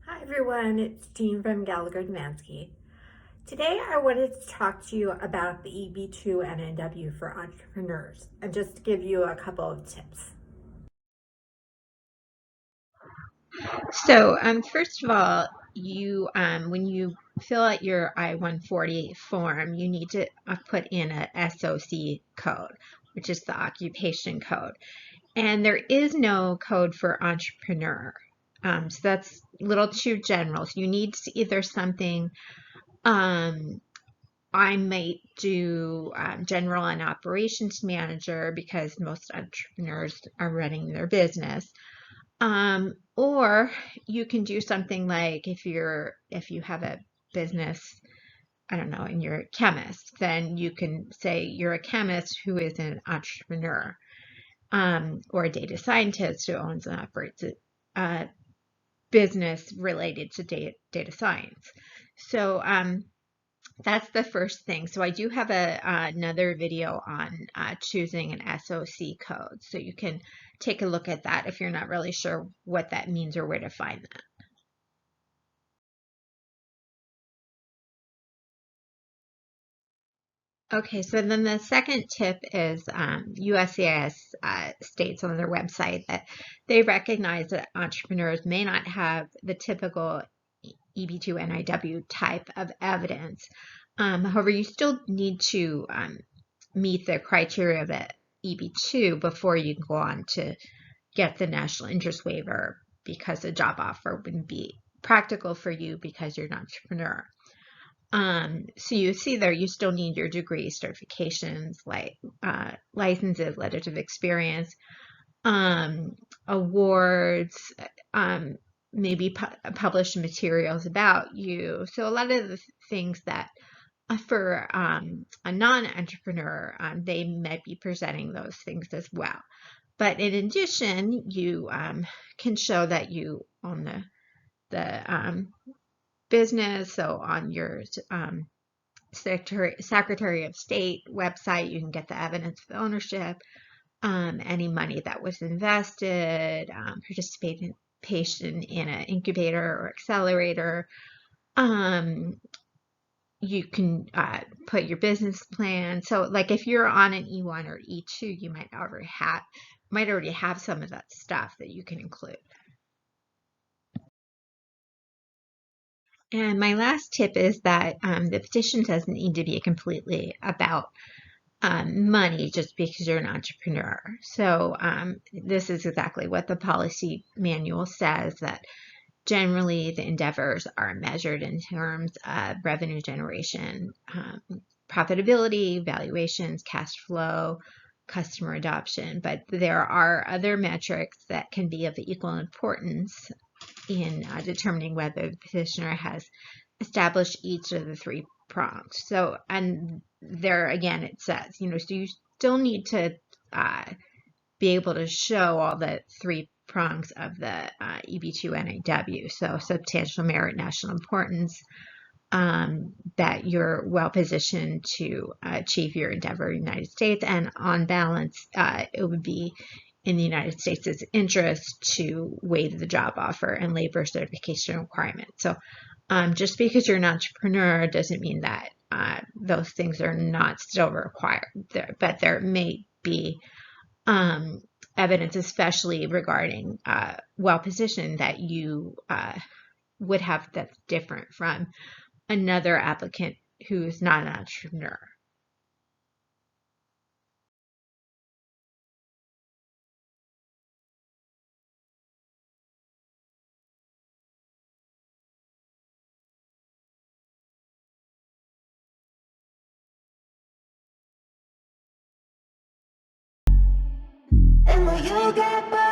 Hi everyone, it's Dean from Gallagher Domanski. Today I wanted to talk to you about the EB-2 NIW for entrepreneurs and just give you a couple of tips. So, first of all, when you fill out your I-140 form, you need to put in a SOC code, which is the occupation code. And there is no code for entrepreneur. So that's a little too general. So you need either something, I might do general and operations manager because most entrepreneurs are running their business. Or you can do something like if you have a business, I don't know, and you're a chemist, then you can say you're a chemist who is an entrepreneur, or a data scientist who owns and operates a business related to data science. So that's the first thing. So I do have another video on choosing an SOC code. So you can take a look at that if you're not really sure what that means or where to find that. Okay, so then the second tip is USCIS states on their website that they recognize that entrepreneurs may not have the typical EB-2 NIW type of evidence. However, you still need to meet the criteria of the EB-2 before you can go on to get the national interest waiver, because a job offer wouldn't be practical for you because you're an entrepreneur. So you see there, you still need your degree, certifications, like licenses, letters of experience, awards, maybe published materials about you. So a lot of the things that for a non-entrepreneur, they might be presenting those things as well. But in addition, you can show that you own the business. So on your Secretary of State website, you can get the evidence of ownership, any money that was invested, participation in an incubator or accelerator. You can put your business plan. So like if you're on an E1 or E2, you might already have some of that stuff that you can include. And my last tip is that the petition doesn't need to be completely about money just because you're an entrepreneur. So this is exactly what the policy manual says, that generally the endeavors are measured in terms of revenue generation, profitability, valuations, cash flow, customer adoption. But there are other metrics that can be of equal importance in determining whether the petitioner has established each of the three prongs. So, and there again, it says, so you still need to be able to show all the three prongs of the EB-2 NIW. So substantial merit, national importance, that you're well positioned to achieve your endeavor in the United States, and on balance, it would be in the United States' interest to waive the job offer and labor certification requirements. So just because you're an entrepreneur doesn't mean that those things are not still required, but there may be evidence, especially regarding well positioned, that you would have that's different from another applicant who's not an entrepreneur. And will you get back?